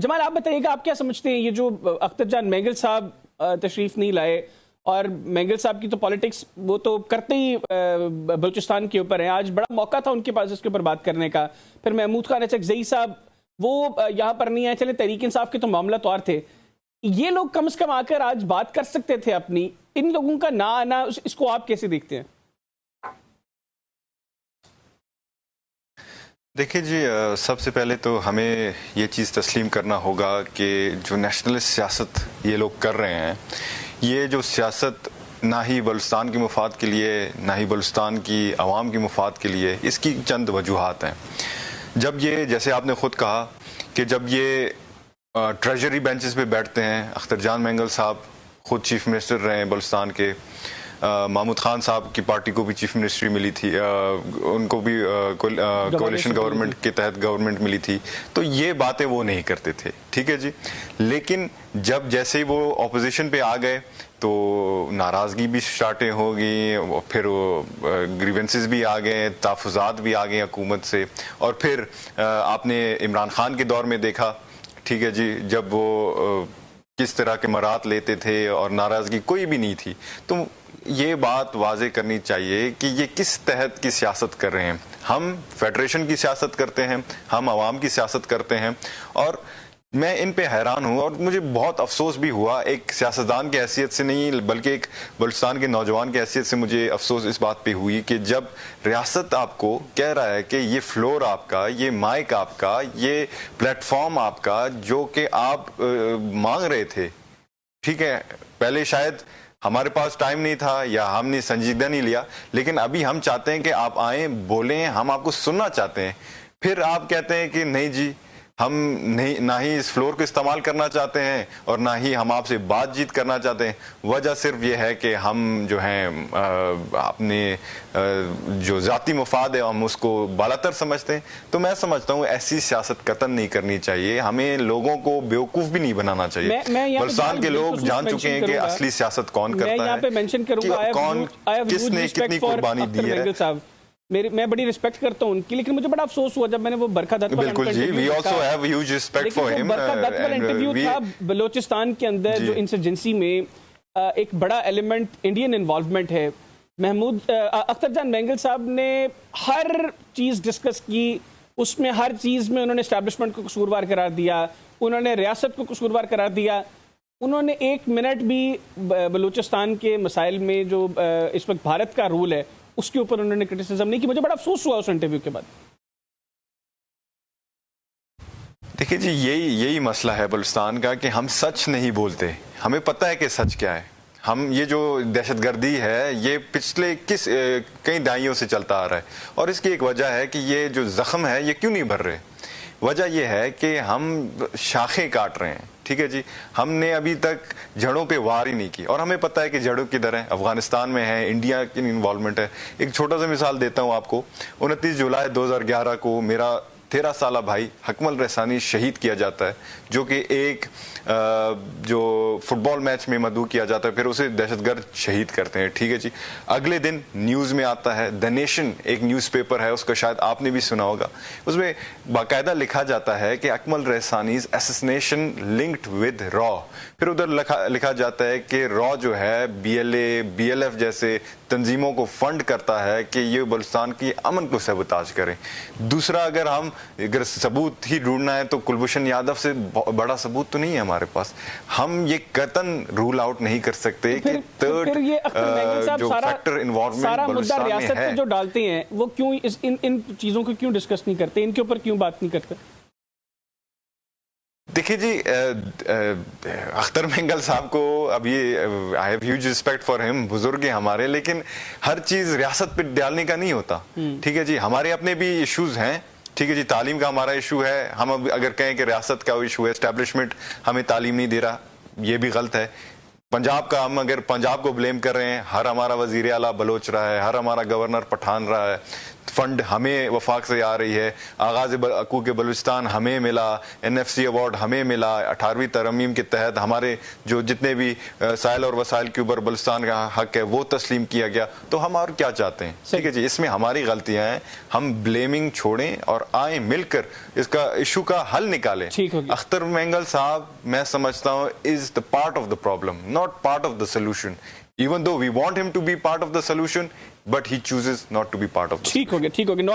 جمال آپ بتائیے گا، آپ کیا سمجھتے ہیں یہ جو اختر جان مینگل صاحب تشریف نہیں لائے، اور مینگل صاحب کی تو پالیٹکس وہ تو کرتے ہی بلوچستان کے اوپر ہیں، آج بڑا موقع تھا ان کے پاس اس کے اوپر بات کرنے کا. پھر محمود خان اچکزئی صاحب وہ یہاں پر نہیں آئے، چلے تحریک انصاف کے تو معاملہ تو اور تھے، یہ لوگ کم از کم آ کر آج بات کر سکتے تھے اپنی. ان لوگوں کا نہ آنا، اس کو آپ کیسے دیکھتے ہیں؟ دیکھیں جی، سب سے پہلے تو ہمیں یہ چیز تسلیم کرنا ہوگا کہ جو نیشنلسٹ سیاست یہ لوگ کر رہے ہیں، یہ جو سیاست نہ ہی بلوچستان کے مفاد کے لیے، نہ ہی بلوچستان کی عوام کے مفاد کے لیے، اس کی چند وجوہات ہیں. جب یہ، جیسے آپ نے خود کہا کہ جب یہ ٹریجری بینچز پہ بیٹھتے ہیں، اختر جان مینگل صاحب خود چیف منسٹر رہے ہیں بلوچستان کے، محمود خان صاحب کی پارٹی کو بھی چیف منسٹری ملی تھی، ان کو بھی کولیشن گورنمنٹ کے تحت گورنمنٹ ملی تھی، تو یہ باتیں وہ نہیں کرتے تھے. ٹھیک ہے جی. لیکن جب جیسے ہی وہ اپوزیشن پہ آ گئے تو ناراضگی بھی سٹارٹیں ہو گئی، پھر گریونسز بھی آ گئے، تحفظات بھی آ گئے حکومت سے، اور پھر آپ نے عمران خان کے دور میں دیکھا. ٹھیک ہے جی، جب وہ کس طرح کے مرات لیتے تھے اور ناراضگی کوئی بھی نہیں تھی. تو یہ بات واضح کرنی چاہیے کہ یہ کس تحت کی سیاست کر رہے ہیں. ہم فیڈریشن کی سیاست کرتے ہیں، ہم عوام کی سیاست کرتے ہیں، اور میں ان پہ حیران ہوں، اور مجھے بہت افسوس بھی ہوا، ایک سیاستدان کی حیثیت سے نہیں بلکہ ایک بلوچستان کے نوجوان کی حیثیت سے مجھے افسوس اس بات پہ ہوئی کہ جب ریاست آپ کو کہہ رہا ہے کہ یہ فلور آپ کا، یہ مائک آپ کا، یہ پلیٹ فارم آپ کا جو کہ آپ مانگ رہے تھے. ٹھیک ہے، پہلے شاید ہمارے پاس ٹائم نہیں تھا یا ہم نے سنجیدہ نہیں لیا، لیکن ابھی ہم چاہتے ہیں کہ آپ آئیں، بولیں، ہم آپ کو سننا چاہتے ہیں. پھر آپ کہتے ہیں کہ نہیں جی، ہم نہ ہی اس فلور کو استعمال کرنا چاہتے ہیں اور نہ ہی ہم آپ سے بات چیت کرنا چاہتے ہیں. وجہ صرف یہ ہے کہ ہم جو ہیں اپنے جو ذاتی مفاد ہے ہم اس کو بالاتر سمجھتے ہیں. تو میں سمجھتا ہوں ایسی سیاست قطعاً نہیں کرنی چاہیے. ہمیں لوگوں کو بیوقوف بھی نہیں بنانا چاہیے. بلوچستان کے لوگ جان چکے ہیں کہ اصلی سیاست کون کرتا ہے، کون کس نے کتنی قربانی دی ہے. میں بڑی رسپیکٹ کرتا ہوں ان کی، لیکن مجھے بڑا افسوس ہوا جب میں نے وہ برکھا دت والا انٹرویو تھا. بلوچستان کے اندر جو انسرجنسی میں ایک بڑا ایلیمنٹ انڈین انوالومنٹ ہے. محمود اختر جان مینگل صاحب نے ہر چیز ڈسکس کی، اس میں ہر چیز میں انہوں نے اسٹیبلشمنٹ کو قصوروار قرار دیا، انہوں نے ریاست کو قصوروار قرار دیا. انہوں نے ایک منٹ بھی بلوچستان کے مسائل میں جو اس وقت بھارت کا رول ہے اس کے اوپر انہوں نے کرٹیسزم نہیں کی. مجھے بڑا افسوس ہوا اس انٹرویو کے بعد. دیکھیں جی، یہی مسئلہ ہے بلوچستان کا کہ ہم سچ نہیں بولتے. ہمیں پتہ ہے کہ سچ کیا ہے. ہم یہ جو دہشت گردی ہے یہ پچھلے کئی دہائیوں سے چلتا آ رہا ہے، اور اس کی ایک وجہ ہے کہ یہ جو زخم ہے یہ کیوں نہیں بھر رہے. وجہ یہ ہے کہ ہم شاخیں کاٹ رہے ہیں. ٹھیک ہے جی، ہم نے ابھی تک جڑوں پہ وار ہی نہیں کی، اور ہمیں پتہ ہے کہ جڑوں کدھر ہیں. افغانستان میں ہے، انڈیا کی انوالومنٹ ہے. ایک چھوٹا سا مثال دیتا ہوں آپ کو. 29 جولائی 2011 کو میرا 13 سالہ بھائی حکمل رحسانی شہید کیا جاتا ہے، جو کہ ایک جو فٹ بال میچ میں مدعو کیا جاتا ہے، پھر اسے دہشت گرد شہید کرتے ہیں. ٹھیک ہے جی، اگلے دن نیوز میں آتا ہے، دی نیشن ایک نیوز پیپر ہے، اس کا شاید آپ نے بھی سنا ہوگا. اس میں باقاعدہ لکھا جاتا ہے کہ اکمل رحسانیز اسسنیشن لنکڈ ود را. پھر ادھر لکھا جاتا ہے کہ را جو ہے BLA BLF جیسے تنظیموں کو فنڈ کرتا ہے کہ یہ بلوچستان کی امن کو سبوتاج کریں. دوسرا، اگر ثبوت ہی ڈھونڈنا ہے تو کلبھوشن یادو سے بڑا ثبوت تو نہیں ہے ہمارے پاس. ہم یہ قطعاً رول آؤٹ نہیں کر سکتے کہ تھرڈ جو فیکٹر انوالومنٹ بلوچستان میں ہے. جو ڈالتے ہیں وہ کیوں ان چیزوں کو کیوں ڈسکس نہیں کرتے، ان کے اوپر کیوں بات نہیں کرتے؟ دیکھیں جی، اختر مینگل صاحب کو ابھی I have huge respect for him، بزرگ ہیں ہمارے، لیکن ہر چیز ریاست پہ ڈالنے کا نہیں ہوتا. ٹھیک ہے جی، ہمارے اپنے بھی ایشوز ہیں. ٹھیک ہے جی، تعلیم کا ہمارا ایشو ہے. ہم اگر کہیں کہ ریاست کا ایشو ہے، اسٹیبلشمنٹ ہمیں تعلیم نہیں دے رہا، یہ بھی غلط ہے. پنجاب کا، ہم اگر پنجاب کو بلیم کر رہے ہیں، ہر ہمارا وزیر اعلیٰ بلوچ رہا ہے، ہر ہمارا گورنر پٹھان رہا ہے. فنڈ ہمیں وفاق سے آ رہی ہے, آغاز حقوق بلوچستان ہمیں ملا, NFC ایوارڈ ہمیں ملا, 18ویں ترمیم کے تحت ہمارے جو جتنے بھی سائل اور وسائل کے اوپر بلوچستان کا حق ہے وہ تسلیم کیا گیا, تو ہم اور کیا چاہتے ہیں؟ ٹھیک ہے جی, اس میں ہماری غلطیاں ہیں, ہم بلیمنگ چھوڑیں اور آئیں مل کر اس کا ایشو کا حل نکالیں. اختر مینگل صاحب میں سمجھتا ہوں is the part of the problem, not part of the solution. Even though we want him to be part of the solution, but he chooses not to be part of the solution. ٹھیک ہو گیا.